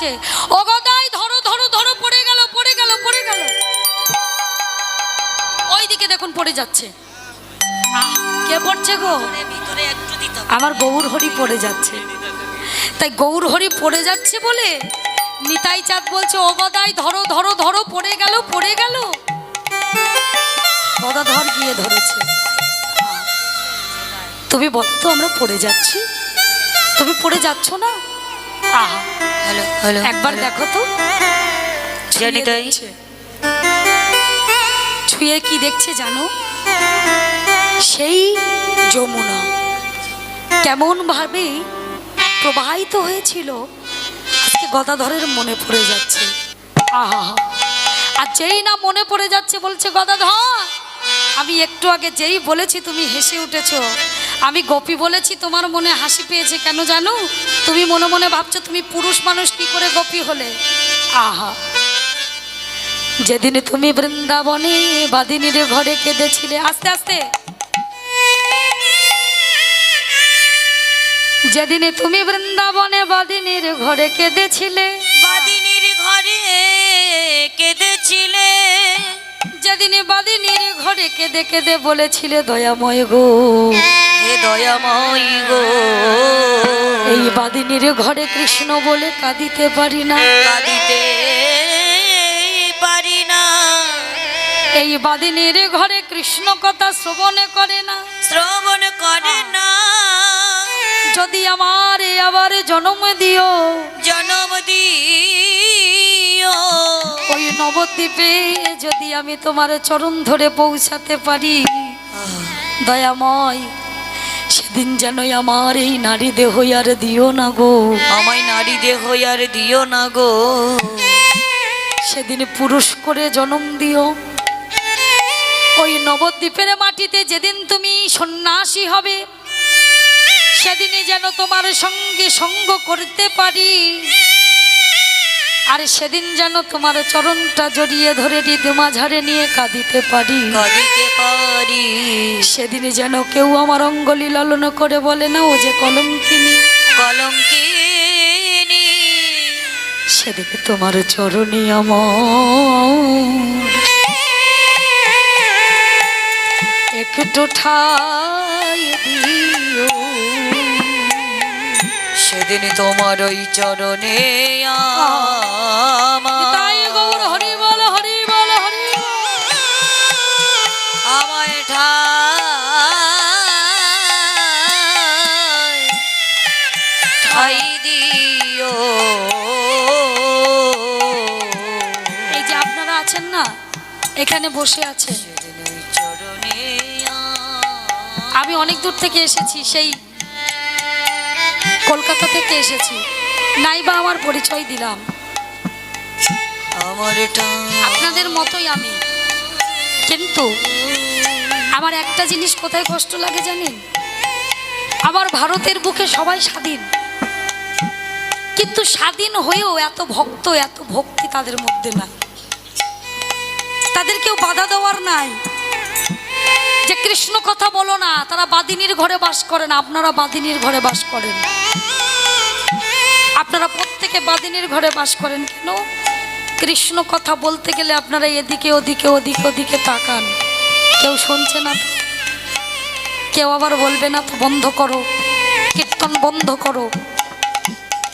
বলছে, ও গদাই ধরো ধরো ধরো, পড়ে গেল পড়ে গেল পড়ে গেল। ওইদিকে দেখুন পড়ে যাচ্ছে। কে পড়ছে গো? আমার গৌর হরি পড়ে যাচ্ছে। তাই গৌর হরি পড়ে যাচ্ছে বলে নিতাই চাঁদ বলছে, ও গদাই ধরো ধরো ধরো, পড়ে গেল পড়ে গেল। গদাধর গিয়ে ধরেছে। তুমি বলো তো, আমরা পড়ে যাচ্ছি, তুমি পড়ে যাচ্ছ না? আহা, হ্যালো হ্যালো, একবার দেখো তো। ছুঁয়ে কি দেখছে জানো? সেই যমুনা কেমন ভাবে প্রবাহিত হয়েছিল আজকে গদাধরের মনে পড়ে যাচ্ছে। আহা, আর যেই না মনে পড়ে যাচ্ছে বলছে, গদাধর আমি একটু আগে যেই বলেছি তুমি হেসে উঠেছো। আমি গোপী বলেছি, তোমার মনে হাসি পেয়েছে কেন জানো? তুমি মনে মনে ভাবছো তুমি পুরুষ মানুষ, কি করে গোপী হলে? আহা, যেদিনে তুমি বৃন্দাবনে বাদিনীর ঘরে কেঁদেছিলে, আস্তে আস্তে, যেদিনে তুমি বৃন্দাবনে বাদিনীর ঘরে কেঁদেছিলে, বাদিনীর ঘরে কেঁদেছিলে, যেদিনে বাদিনীর ঘরে কেঁদে কেঁদে বলেছিলে, দয়াময় গো হে দয়াময় গো, এই বাদিনীর ঘরে কৃষ্ণ বলে কাঁদিতে পারি না, কাঁদিতে পারি না, এই বাদিনীর ঘরে কৃষ্ণ কথা শ্রবণে করে না, শ্রবণ করে না। যদি আমার আবার জন্ম দিও, জন্ম দিও, ওই নবদ্বীপে যদি আমি তোমার চরণ ধরে পৌঁছাতে পারি, দয়াময় সেদিন যেন আমার এই নারী দেহ আর দিও না গো, আমায় নারী দেহ আর দিও না গো, সেদিন পুরুষ করে জন্ম দিও। ওই নবদ্বীপের মাটিতে যেদিন তুমি সন্ন্যাসী হবে, সেদিনই যেন তোমার সঙ্গে সঙ্গ করতে পারি, আর সেদিন যেন তোমার চরণটা জড়িয়ে ধরে হৃদয় মাঝারে নিয়ে কাঁদিতে পারি, কাঁদিতে পারি। সেদিনই যেন কেউ আমার অঙ্গলি লালন করে বলে না, ও যে কলঙ্কিনী, কলঙ্কিনী, সেদিন তোমার চরণে আমার একটু ঠাই দিও, সেদিন তোমার ওই চরণে তাই গৌর হরি বল হরি বল হরি, আমায় ঠাই দিও। এই যে আপনারা আছেন না, এখানে বসে আছেন, সেদিন ওই চরণে আমি অনেক দূর থেকে এসেছি, সেই কলকাতা থেকে এসেছি, নাইবা আমার পরিচয় দিলাম, আমার আপনাদের মতোই আমি। কিন্তু আমার একটা জিনিস কোথায় কষ্ট লাগে জানেন? আমার ভারতের বুকে সবাই স্বাধীন, কিন্তু স্বাধীন হয়েও এত ভক্ত এত ভক্তি তাদের মধ্যে নাই, তাদের কেউ বাধা দেওয়ার নাই যে কৃষ্ণ কথা বলো না। তারা বাদিনীর ঘরে বাস করেন, আপনারা বাদিনীর ঘরে বাস করেন, আপনারা প্রত্যেকে বাদিনীর ঘরে বাস করেন। কেন? কৃষ্ণ কথা বলতে গেলে আপনারা এদিকে ওদিকে ওদিকে ওদিকে তাকান, কেউ শুনছে না তো, কেউ আবার বলবে না তো বন্ধ করো, কীর্তন বন্ধ করো।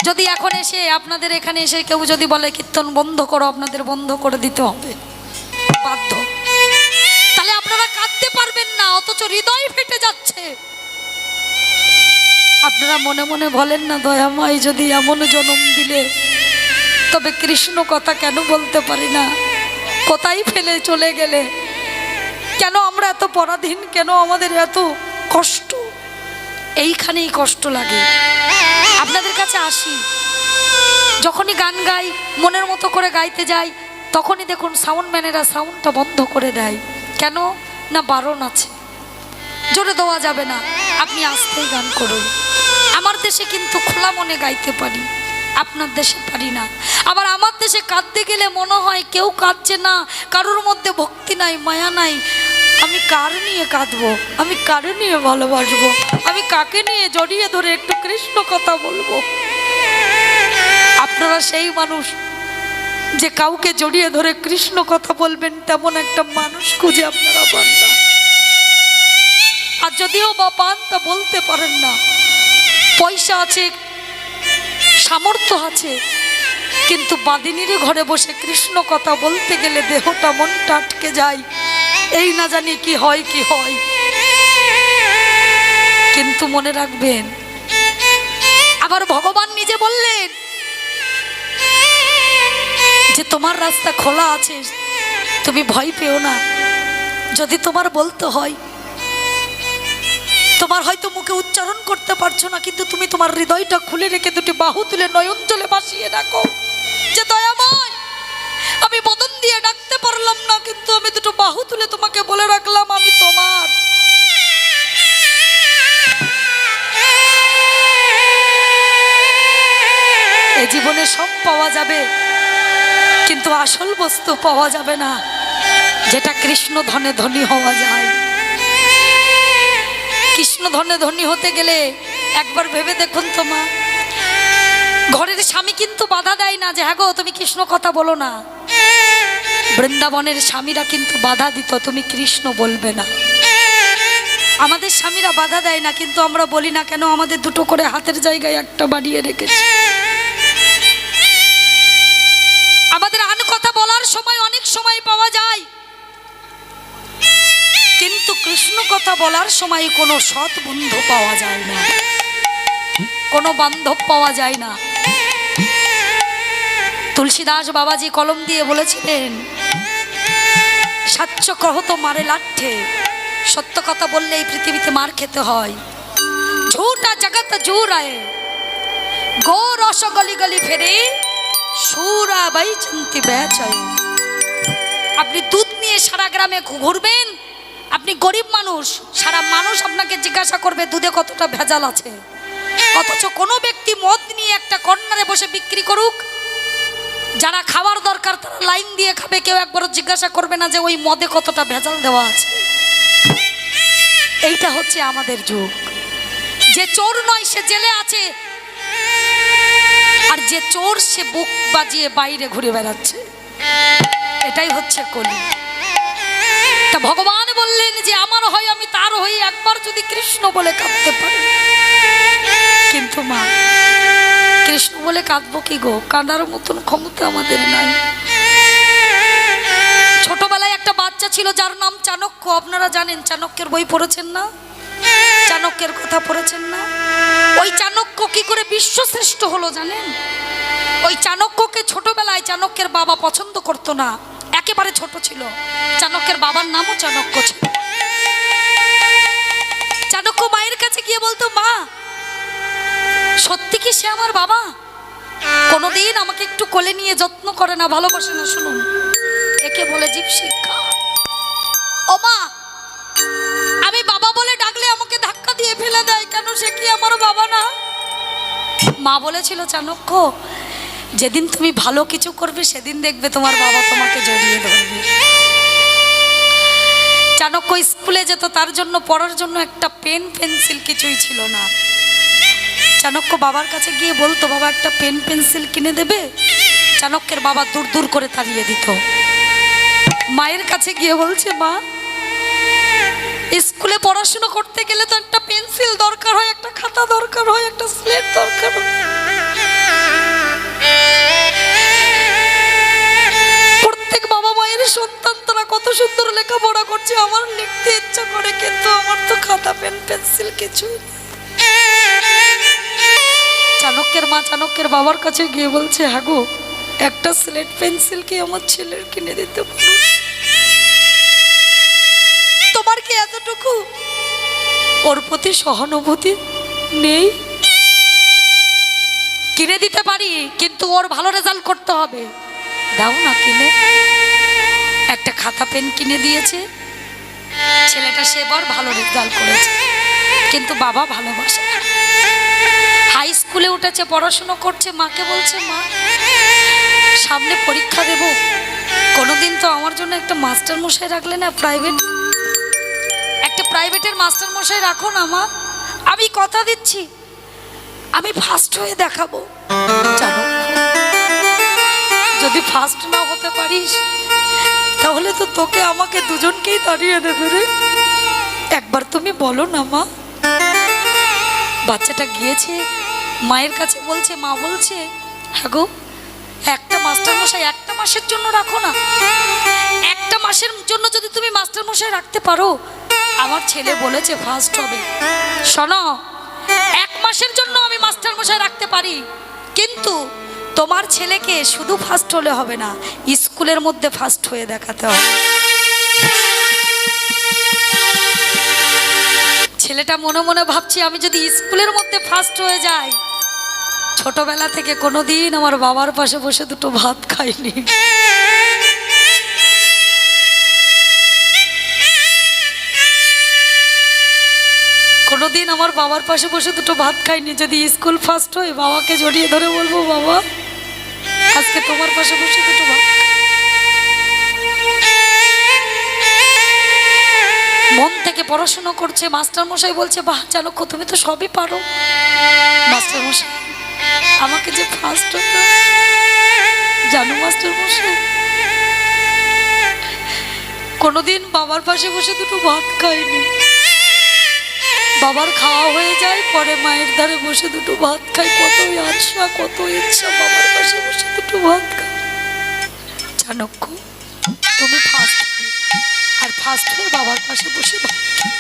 যদি এখন এসে আপনাদের এখানে এসে কেউ যদি বলে কীর্তন বন্ধ করো, আপনাদের বন্ধ করে দিতে হবে বাধ্য। তাহলে আপনারা কাঁদতে পারবেন না, অথচ হৃদয় ফেটে যাচ্ছে। আপনারা মনে মনে বলেন না, দয়াময় যদি এমন জন্ম দিলে তবে কৃষ্ণ কথা কেন বলতে পারি না, কোথায় ফেলে চলে গেলে, কেন আমরা এত পরাধীন, কেন আমাদের এত কষ্ট? এইখানেই কষ্ট লাগে। আপনাদের কাছে আসি, যখনই গান গাই, মনের মতো করে গাইতে যাই, তখনই দেখুন সাউন্ডম্যানেরা সাউন্ডটা বন্ধ করে দেয়। কেন না? বারণ আছে, জোরে দেওয়া যাবে না, আপনি আস্তেই গান করুন। আমার দেশে কিন্তু খোলা মনে গাইতে পারি, আপনার দেশে পারি না। আবার আমার দেশে কাঁদতে গেলে মনে হয় কেউ কাঁদছে না, কারোর মধ্যে ভক্তি নাই, মায়া নাই। আমি কার নিয়ে কাঁদবো, আমি কার নিয়ে ভালোবাসবো, আমি কাকে নিয়ে জড়িয়ে ধরে একটু কৃষ্ণ কথা বলবো? আপনারা সেই মানুষ যে কাউকে জড়িয়ে ধরে কৃষ্ণ কথা বলবেন, তেমন একটা মানুষ খুঁজে আপনারা পান না। আর যদিও বা পান তা বলতে পারেন না। পয়সা আছে, সামর্থ্য আছে, কিন্তু বাদিনীরই ঘরে বসে কৃষ্ণ কথা বলতে গেলে দেহটা মনটা আটকে যায়, এই না জানি কি হয় কি হয়। কিন্তু মনে রাখবেন, আবার ভগবান নিজে বললেন যে তোমার রাস্তা খোলা আছে, তুমি ভয় পেও না। যদি তোমার বলতে হয়, তোমার হয়তো মুখে উচ্চারণ করতে পারছো না, কিন্তু তুমি তোমার হৃদয়টা খুলে রেখে দুটি বাহু তুলে নয়ন জলে ভাসিয়ে ডাকো যে দয়াময়, আমি বদন দিয়ে ডাকতে পারলাম না, কিন্তু আমি দুটো বাহু তুলে তোমাকে বলে রাখলাম আমি তোমার। এই জীবনে সব পাওয়া যাবে, কিন্তু আসল বস্তু পাওয়া যাবে না, যেটা কৃষ্ণ ধনে ধনী হওয়া যায়। কৃষ্ণ ধনে ধনী হতে গেলে একবার ভেবে দেখুন তো মা, ঘরের স্বামী কিন্তু বাধা দেয় না যে হ্যাঁ গো তুমি কৃষ্ণ কথা বলো না। বৃন্দাবনের স্বামীরা কিন্তু বাধা দিত, তুমি কৃষ্ণ বলবে না। আমাদের স্বামীরা বাধা দেয় না, কিন্তু আমরা বলি না কেন? আমাদের দুটো করে হাতের জায়গায় একটা বাড়িয়ে রেখেছি। আমাদের আন কথা বলার সময় অনেক সময় পাওয়া যায়, কিন্তু কৃষ্ণ কথা বলার সময় কোনো সৎ বন্ধু পাওয়া যায় না, কোনো বান্ধব পাওয়া যায় না। তুলসীদাস বাবাজি কলম দিয়ে বলেছিলেন, সাচ্য কহত মারে লাঠে, সত্য কথা বললে এই পৃথিবীতে মার খেতে হয়। ঝুটা জগত জুরায়, গো রস গলি গলি ফেরে, সুরা বাইচন্তি বেচায়। আপনি দুধ নিয়ে সারা গ্রামে ঘুরবেন, আপনি গরিব মানুষ, সারা মানুষ আপনাকে জিজ্ঞাসা করবে দুধে কতটা ভেজাল আছে। অথচ কোনো ব্যক্তি মদ নিয়ে একটা কর্নারে বসে বিক্রি করুক, যারা খাওয়ার দরকার তারা লাইন দিয়ে খাবে, কেউ একবারও জিজ্ঞাসা করবে না যে ওই মদে কতটা ভেজাল দেওয়া আছে। এইটা হচ্ছে আমাদের যুগ। যে চোর নয় সে জেলে আছে, আর যে চোর সে বুক বাজিয়ে বাইরে ঘুরে বেড়াচ্ছে। এটাই হচ্ছে কলি। তা ভগবান বললেন যে আমার হয় আমি তার হই, একবার যদি কৃষ্ণ বলে কাঁদতে পারি। কিন্তু মা, কৃষ্ণ বলে কাঁদবো কি গো? কাঁদার মতন ক্ষমতা আমাদের নাই। ছোটবেলায় একটা বাচ্চা ছিল যার নাম চাণক্য। আপনারা জানেন, চাণক্যের বই পড়েছেন না? চাণক্যের কথা পড়েছেন না? ওই চাণক্য কি করে বিশ্বশ্রেষ্ঠ হলো জানেন? ওই চাণক্যকে ছোটবেলায় চাণক্যের বাবা পছন্দ করতো না, একেবারে ছোট ছিল। চাণক্যের বাবার নামও চাণক্য ছিল। চাণক্য মায়ের কাছে গিয়ে বলতো, মা সত্যি কি সে আমার বাবা? কোনোদিন আমাকে একটু কোলে নিয়ে যত্ন করে না, ভালোবাসে না। শুনুন, একে বলে জীব শিক্ষা। ও মা, আমি বাবা বলে ডাকলে আমাকে ধাক্কা দিয়ে ফেলে দেয় কেন? সে কি আমার বাবা না? মা বলেছিল, চাণক্য যেদিন তুমি ভালো কিছু করবে সেদিন দেখবে তোমার বাবা তোমাকে জড়িয়ে ধরবে। চাণক্য স্কুলে যেত, তার জন্য পড়ার জন্য একটা পেন পেন্সিল কিছুই ছিল না। চাণক্য বাবার কাছে গিয়ে বলতো, বাবা একটা পেন পেন্সিল কিনে দেবে? চাণক্যের বাবা দূর দূর করে তাড়িয়ে দিত। মায়ের কাছে গিয়ে বলছে, মা স্কুলে পড়াশোনা করতে গেলে তো একটা পেন্সিল দরকার হয়, একটা খাতা দরকার হয়, একটা স্লেট দরকার হয়। প্রত্যেক বাবা মায়ের সন্তান তারা কত সুন্দর লেখাপড়া করছে, আমার লিখতে ইচ্ছা করে, কিন্তু আমার তো খাতা পেন পেন্সিল কিছুই। চাণক্যের মা চাণক্যের বাবার কাছে গিয়ে বলছে, হ্যাঁ গো একটা স্লেট পেন্সিল কি আমার ছেলের কিনে দিতে পারো? তোমার কি এতটুকু ওর প্রতি সহানুভূতি নেই? কিনে দিতে পারি, কিন্তু ওর ভালো রেজাল্ট করতে হবে। দাও না কিনে। একটা খাতা পেন কিনে দিয়েছে, ছেলেটা সেবার ভালো রেজাল্ট করেছে, কিন্তু বাবা ভালোবাসে না। হাই স্কুলে উঠেছে, পড়াশুনো করছে, মাকে বলছে, মা সামনে পরীক্ষা দেব, কোনোদিন তো আমার জন্য একটা মাস্টার মশাই রাখলে না, প্রাইভেট একটা প্রাইভেটের মাস্টার মশাই রাখো না মা, আমি কথা দিচ্ছি আমি ফার্স্ট হয়ে দেখাবো। চাণক্য যদি ফার্স্ট না হতে পারিস তাহলে তো তোকে আমাকে দুজনকেই তাড়িয়ে দেবে রে। একবার তুমি বলো না মা। বাচ্চাটা গিয়েছে মায়ের কাছে, বলছে মা বলছে হ্যাঁ গো, একটা মাস্টার মশাই একটা মাসের জন্য রাখো না। একটা মাসের জন্য যদি তুমি মাস্টার মশাই রাখতে পারো, আমার ছেলে বলেছে ফার্স্ট হবে। শোনো, এক মাসের জন্য আমি মাস্টার মশাই রাখতে পারি, কিন্তু তোমার ছেলেকে শুধু ফার্স্ট হলে হবে না, স্কুলের মধ্যে ফার্স্ট হয়ে দেখাতে হবে। ছেলেটা মনে মনে ভাবছি আমি যদি স্কুলের মধ্যে ফার্স্ট হয়ে যাই। ছোটবেলা থেকে কোনোদিন আমার বাবার পাশে বসে দুটো ভাত খাইনি। কোনোদিন আমার বাবার পাশে বসে দুটো ভাত খাইনি। যদি স্কুল ফার্স্ট হই, বাবাকে জড়িয়ে ধরে বলবো বাবা আজকে তোমার পাশে বসে দুটো ভাত। মন থেকে পড়াশোনা করছে, মাস্টার মশাই বলছে বাহ চাণক্য তুমি তো সবই পারো। মাস্টার মশাই আমাকে যে ফার্স্ট হতো জানো মাস্টার মশাই, কোনোদিন বাবার পাশে বসে দুটো ভাত খাইনি। বাবার খাওয়া হয়ে যায়, পরে মায়ের ধারে বসে দুটো ভাত খাই। কতই আশা, কত ইচ্ছা বাবার পাশে বসে দুটো ভাত খাই। চাণক্য তুমি ফার্স্ট হবে, আর ফার্স্ট হয়ে বাবার পাশে বসে ভাত খাই।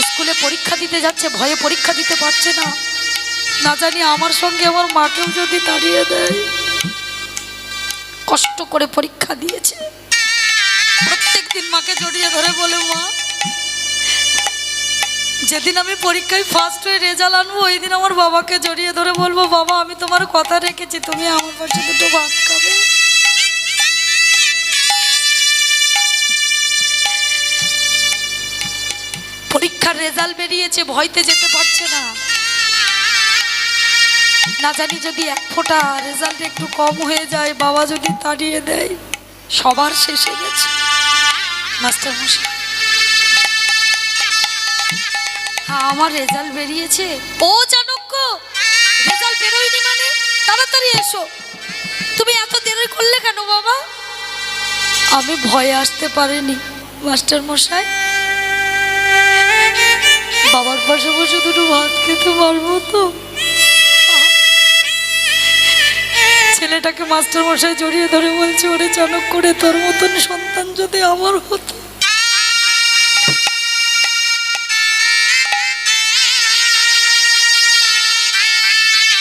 স্কুলে পরীক্ষা দিতে যাচ্ছে, ভয়ে পরীক্ষা দিতে পারছে না। না জানি আমার সঙ্গে আমার মাকেও যদি তাড়িয়ে দেয়। কষ্ট করে পরীক্ষা দিয়েছে, প্রত্যেক দিন মাকে জড়িয়ে ধরে বলে মা যেদিন আমি পরীক্ষায় ফার্স্ট হয়ে রেজাল্ট আনবো ওই দিন আমার বাবাকে জড়িয়ে ধরে বলবো বাবা আমি তোমার কথা রেখেছি, তুমি আমার পাশে দুটো ভাত খাবে। পরীক্ষার রেজাল্ট বেরিয়েছে, ভয়তে যেতে পারছে না। না জানি যদি এক ফোঁটা রেজাল্ট একটু কম হয়ে যায়, বাবা যদি তাড়িয়ে দেয়, সবার শেষে গেছে। মাস্টার মশাই আমার রেজাল্ট বেরিয়েছে। ও চাণক্য রেজাল্ট বেরোয়নি মানে? তাড়াতাড়ি এসো। তুমি এত দেরি করলে কেন বাবা? আমি ভয়ে আসতে পারিনি মাস্টার মশাই। বাবার পাশে বসে দুটো ভাত খেতে পারবো তো? ছেলেটাকে মাস্টার মশাই জড়িয়ে ধরে বলছে ওরে চাণক্য রে, তোর মতন সন্তান যদি আমার হতো।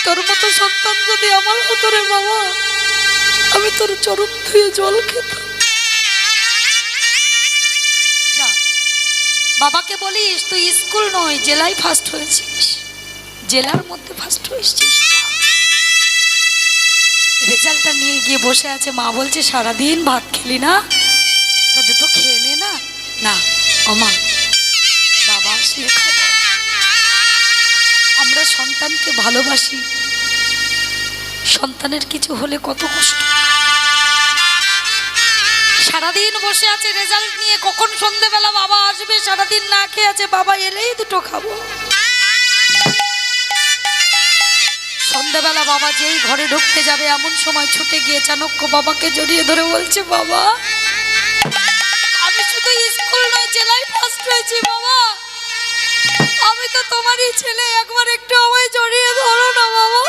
তোর মতো সন্তান যদি আমার হতো রে বাবা, আমি তোর চরণ ধুয়ে জল খেতাম। যা বাবাকে বলিস তুই স্কুল নয় জেলায় ফার্স্ট হয়েছিস, জেলার মধ্যে ফার্স্ট হয়েছিস। রেজাল্টটা নিয়ে গিয়ে বসে আছে, মা বলছে সারাদিন ভাত খেলি না, তা দুটো খেয়ে নে না। না ও মা, বাবা আসলে খাবো। আমরা সন্তানকে ভালোবাসি, সন্তানের কিছু হলে কত কষ্ট। সারাদিন বসে আছে রেজাল্ট নিয়ে, কখন সন্ধ্যেবেলা বাবা আসবে, সারাদিন না খেয়ে আছে, বাবা এলেই দুটো খাবো। সন্ধ্যাবেলা বাবা যেই ঘরে ঢুকতে যাবে এমন সময় ছুটে গিয়ে চাণক্য বাবাকে জড়িয়ে ধরে বলছে বাবা আমি শুধু স্কুল নয় জেলায় ফার্স্ট হয়েছি বাবা, আমি তো তোমারই ছেলে, একবার একটু আমায় জড়িয়ে ধরো না বাবা।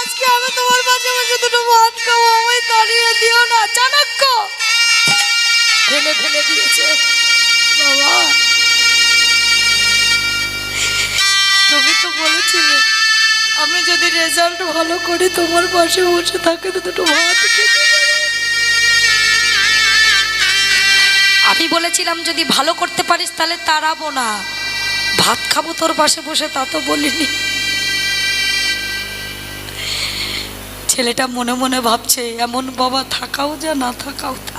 আজকে আমি তোমার পাশে বসে দুটো ভাত খাবো, আমায় তাড়িয়ে দিও না। চাণক্য ফেলে ফেলে দিয়েছে। বাবা তুমি তো বলেছিলে আমি যদি রেজাল্ট ভালো করি তোমার পাশে বসে থাকে তো দুটো ভাত খেতে পারি। আমি বলেছিলাম যদি ভালো করতে পারিস তাহলে তাড়াবো না, ভাত খাবো তোর পাশে বসে, তা তো বলিনি। ছেলেটা মনে মনে ভাবছে এমন বাবা থাকাও যা, না থাকাও তা।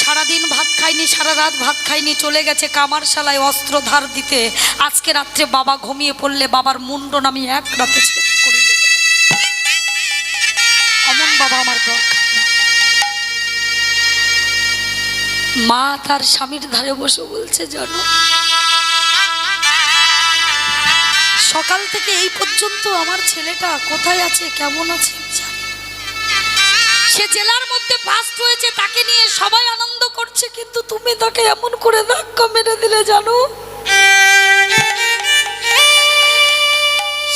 সারাদিন ভাত খাইনি, সারা রাত ভাত খাইনি, চলে গেছে কামারশালায় অস্ত্র ধার দিতে। আজকে রাত্রে বাবা ঘুমিয়ে পড়লে বাবার মুন্ডন আমি এক রাতে ছেদ করে দেব। এমন বাবা আমার দরকার না। মা তার স্বামীর ধারে বসে বলছে জানো সকাল থেকে এই পর্যন্ত আমার ছেলেটা কোথায় আছে, কেমন আছে আমি জানি। সে জেলার মধ্যে ফার্স্ট হয়েছে, তাকে নিয়ে সবাই আনন্দ করছে, কিন্তু তুমি তাকে এমন করে ধাক্কা মেরে দিলে জানো।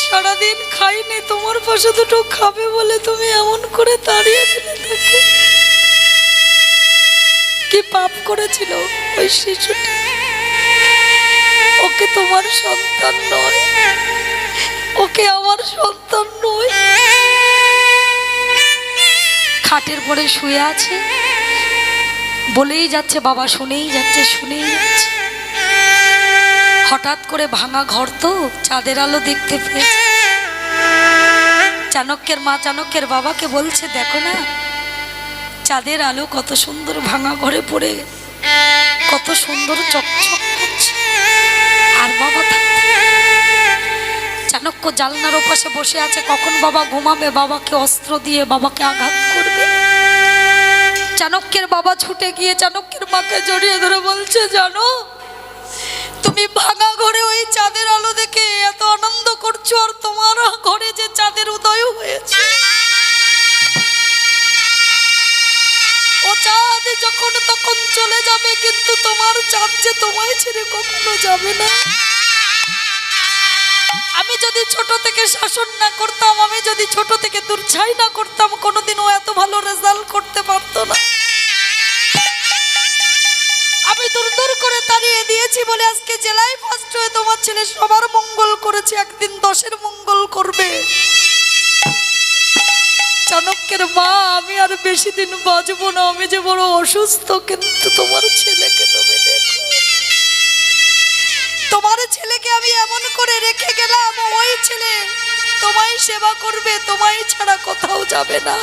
সারাদিন খাইনি, তোমার পাশে দুটো খাবে বলে তুমি এমন করে তাড়িয়ে দিলে তাকে। কি পাপ করেছিল ওই শিশুটি? ওকে তোমার সন্তান নয়, ওকে আমার সন্তান নয়। খাটের পরে শুয়ে আছে, বলেই যাচ্ছে বাবা, শুনেই যাচ্ছে শুনেই যাচ্ছে। হঠাৎ করে ভাঙা ঘর তো, চাঁদের আলো দেখতে পেয়েছে। চাণক্যের মা চাণক্যের বাবাকে বলছে, দেখো না চাঁদের আলো কত সুন্দর ভাঙা ঘরে পড়ে, কত সুন্দর চকচক করছে। আর বাবা চাণক্য জানলার ওপাশে বসে আছে, কখন বাবা ঘুমাবে, বাবাকে অস্ত্র দিয়ে বাবাকে আঘাত করবে। চাণক্যের বাবা ছুটে গিয়ে চাণক্যের মাকে জড়িয়ে ধরে বলছে, জানো তুমি ভাঙা ঘরে ওই চাঁদের আলো দেখে এত আনন্দ করছো, আর তোমার ঘরে যে চাঁদের উদয় হয়েছে, ও চাঁদ যখন তখন চলে যাবে, কিন্তু তোমার চাঁদ যে তোমায় ছেড়ে কখনো যাবে না। আমি যদি ছোট থেকে শাসন না করতাম, আমি যদি ছোট থেকে দুর্ছাই না করতাম, কোনোদিনও এত ভালো রেজাল্ট করতে পারতো না। আমি দূর দূর করে তাড়িয়ে দিয়েছি বলে আজকে জেলায় ফার্স্ট হয়ে তোমার ছেলে সবার মঙ্গল করেছে, একদিন 10-এর মঙ্গল করবে। চাণক্যের মা, আমি আর বেশি দিন বাঁচবো না, আমি যে বড় অসুস্থ, কিন্তু তোমার ছেলেকে তুমি দেখো। তোমার ছেলেকে আমি এমন করে রেখে গেলাম, ওই ছেলে তোমায় সেবা করবে, তোমায় ছাড়া কোথাও যাবে না।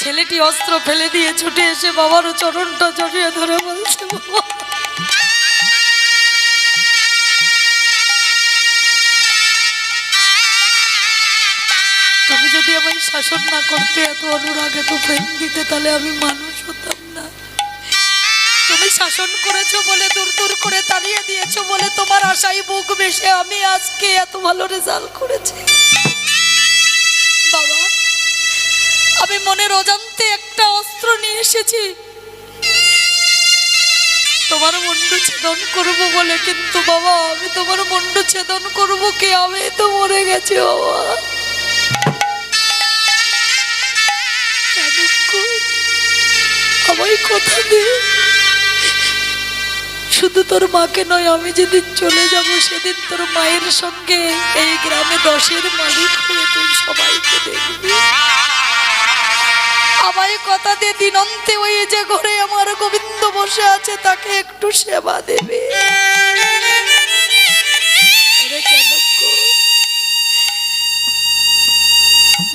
ছেলেটি অস্ত্র ফেলে দিয়ে ছুটে এসে বাবার চরণটা জড়িয়ে ধরে বলছে, বাবা তুমি যদি আমায় শাসন না করতে, এত অনুরাগ এত প্রেম দিতে, তাহলে আমি মানুষ হতাম না। তুমি শাসন করেছো বলে, দূর দূর করে তাড়িয়ে দিয়েছো বলে, তোমার আশাই বুক বেশে আমি আজকে এত ভালো রেজাল্ট করেছি। বাবা, আমি মনের অজান্তে একটা অস্ত্র নিয়ে এসেছি তোমার মুন্ড ছেদন করবো বলে, কিন্তু বাবা আমি তোমার মুন্ড ছেদন করবো কি? আমি তো মরে গেছি বাবা। আমায় কথা দে, শুধু তোর মাকে নয়, আমি যেদিন চলে যাব সেদিন তোর মায়ের সঙ্গে এই গ্রামে 10-এর মালিক হয়ে তুই সবাইকে দেখবি। আমায় কথা দে, দিনন্তে ওই যে ঘরে আমার গোবিন্দ বসে আছে তাকে একটু সেবা দেবে।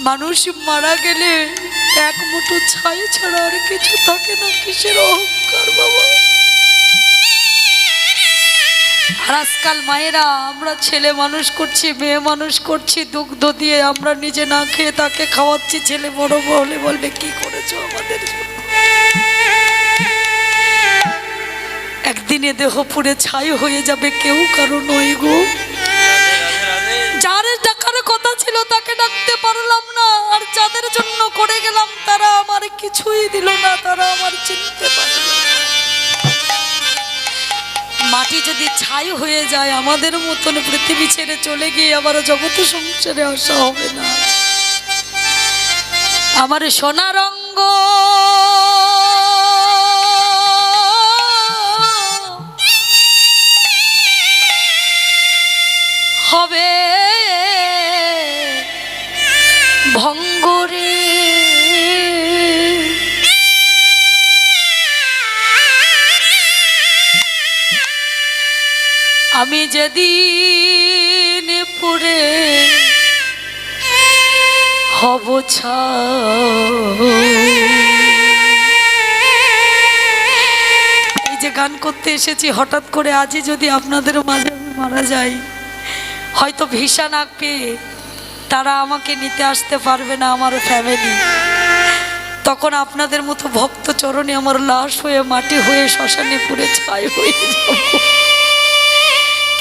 মানুষ মারা গেলে এক মুঠো ছাই ছাড়া আর কিছু থাকে না, কিসের অহংকার বাবা। আর আজকাল মায়েরা, আমরা ছেলে মানুষ করছি, মেয়ে মানুষ করছি, দুগ্ধ দিয়ে আমরা নিজে না খেয়ে তাকে খাওয়াচ্ছি, ছেলে বড় হলে বলবে কি করেছো আমাদের জন্য। একদিনে দেহ পুড়ে ছাই হয়ে যাবে, কেউ কারো নয় গো। যার ডাকার কথা ছিল তাকে ডাকতে পারলাম না, আর যাদের জন্য করে গেলাম তারা আমার কিছুই দিল না, তারা আমার চিনতে পারল না। মাটি যদি ছাই হয়ে যায়, আমাদের মতন পৃথিবী ছেড়ে চলে গিয়ে আবার জগতে সংসারে আসা হবে না। আমার সোনার অঙ্গ হবে ভঙ্গরে, আমি যেদিন পুরে হব ছাই। এই যে গান করতে এসেছি, হঠাৎ করে আজই যদি আপনাদের মাঝে আমি মারা যাই, হয়তো ভিসা না পেয়ে তারা আমাকে নিতে আসতে পারবে না, আমার ফ্যামিলি। তখন আপনাদের মতো ভক্ত চরণে আমার লাশ হয়ে মাটি হয়ে শ্মশানে পুড়ে ছাই হয়ে যাব।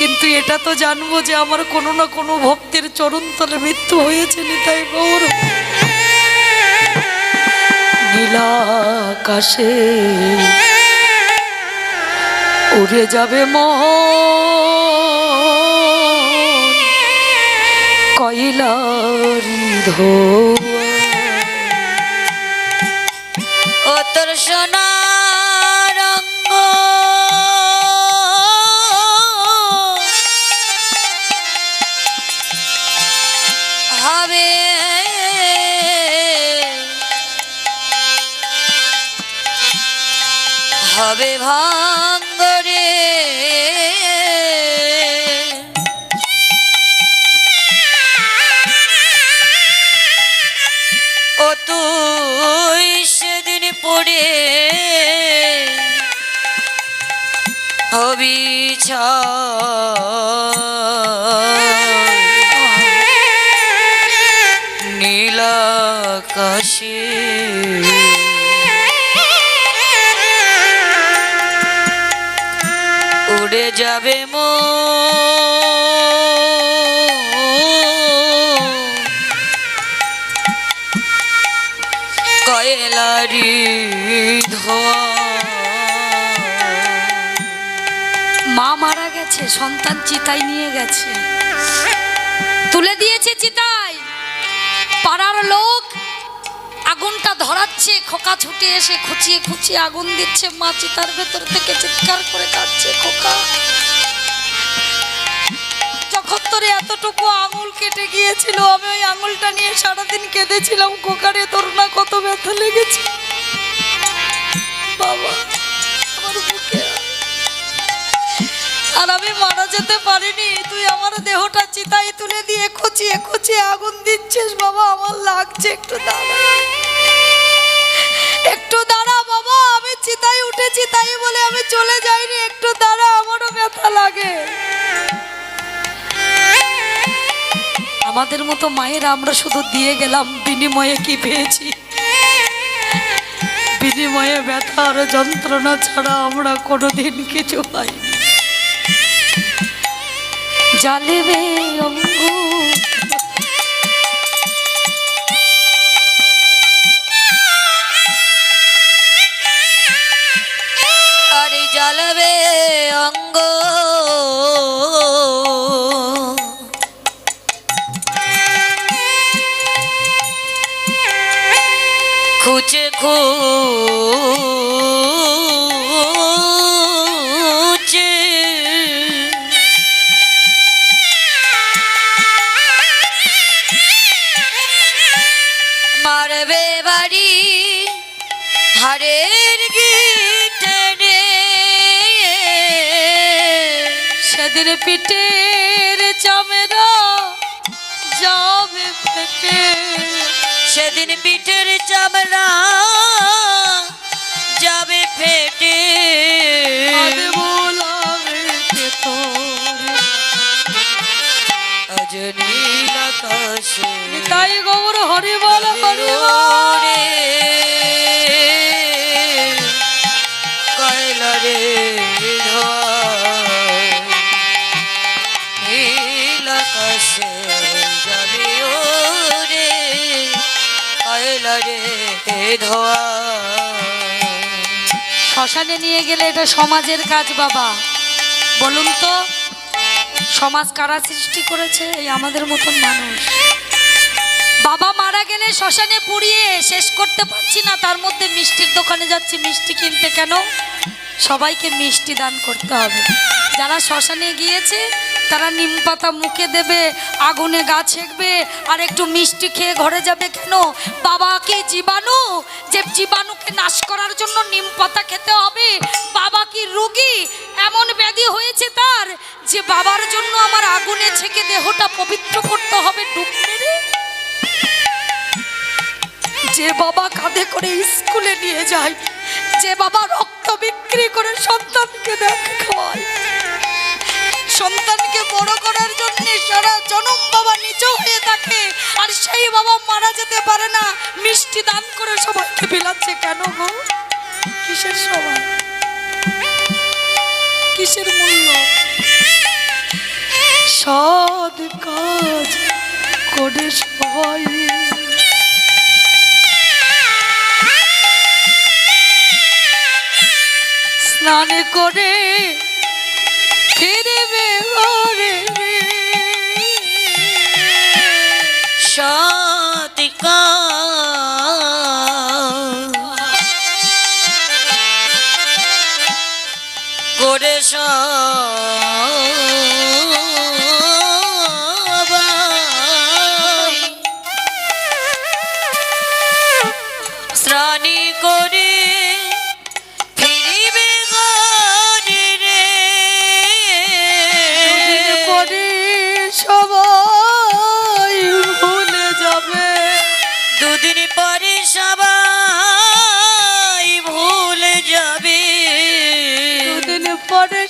কিন্তু এটা তো জানবো যে আমার কোনো না কোনো ভক্তের চরণতলে মৃত্যু হয়েছে। নিতাই গৌর নীলাকাশে উড়ে যাবে মন কয়লারি ধোয়া। ও তোর সোনার অঙ্গ হবে হবে ভাঙ্গরে। ও তুই সেদিন পড়ে হবি নীলাকাশে উড়ে যাবে কয়লারি ধোয়া। মা মারা গেছে, সন্তান চিতায় নিয়ে গেছে, তুলে দিয়েছে চিতায়। পাড়ার লোক আগুনটা ধরাচ্ছে, খোকা ছুটে এসে খুঁচিয়ে খুঁচিয়ে আগুন দিচ্ছে। মা চিতার ভেতর থেকে চিৎকার করে কাঁদছে, খোকা যখন তোর এতটুকু আঙুল কেটে গিয়েছিল, আমি ওই আঙুলটা নিয়ে সারাদিন কেঁদেছিলাম। খোকারে তোর না কত ব্যথা লেগেছে বাবা আমার বুকে, আর আমি মারা যেতে পারিনি। তুই আমার দেহটা চিতায় তুলে দিয়ে খুঁচিয়ে খুঁচিয়ে আগুন দিচ্ছিস বাবা, আমার লাগছে। একটু দাঁড়া, একটু দাঁড়া বাবা, আমি চিতায় উঠেছি তাই বলে আমি চলে যাইনি। একটু দাঁড়া, আমারও ব্যথা লাগে। আমাদের মতো মায়েরা আমরা শুধু দিয়ে গেলাম, বিনিময়ে কি পেয়েছি? বিনিময়ে ব্যথা আর যন্ত্রণা ছাড়া আমরা কোনোদিন কিছু পাইনি। জ্বালিবে অঙ্গ আরে জ্বালাবে অঙ্গ খুঁজে খুঁজে মারবে বাড়ি হাড়ের গিটে। সেদিন পিঠের চামেরা যাবে ফেটে, সেদিন পিঠের চামড়া যাবে ফেটে। আরে বোলাবে কে তোরে, আজ নীল আকাশে তাই গৌর হরি বল হরি বল। রে কয়লারে ধোয়া নীল আকাশে যাবে রে কয়লারে ধোয়া। শ্মশানে নিয়ে গেলে এটা সমাজের কাজ বাবা। বলুন তো, সমাজ কারা সৃষ্টি করেছে? এই আমাদের মতন মানুষ। বাবা মারা গেলে শ্মশানে পুড়িয়ে শেষ করতে পারছি না, তার মধ্যে মিষ্টির দোকানে যাচ্ছি মিষ্টি কিনতে। কেন? সবাইকে মিষ্টি দান করতে হবে। যারা শ্মশানে গিয়েছে তারা নিম পাতা মুখে দেবে, আগুনে গা ছেঁকবে, আর একটু মিষ্টি খেয়ে ঘরে যাবে। কেন? বাবা কি জীবাণু, যে জীবাণুকে নাশ করার জন্য নিম পাতা খেতে হবে? বাবা কি রোগী, এমন ব্যাধি হয়েছে তার যে বাবার জন্য আমার আগুনে ছেঁকে দেহটা পবিত্র করতে হবে ডুব মেরে? যে বাবা কাঁধে করে স্কুলে নিয়ে যায়, যে বাবা রক্ত বিক্রি করে সন্তানকে খাওয়ায়, সন্তানকে বড় করার জন্য সারা জনম বাবা নিচু হয়ে থাকে, আর সেই বাবা মারা যেতে পারে না, মিষ্টি দান করে সবাইকে বিলাচ্ছে। কেন গো? কিসের সবাই, কিসের মূল্য? সৎ কাজ করে সবাই স্নান করে ফিরবে ঘরে সতিকা করে সবাই শ্রানি করে ফিরিবে ঘরে রে দুদিন পরে সবাই ভুলে যাবে দুদিন পরে সবাই ভুলে যাবে দুদিন পরে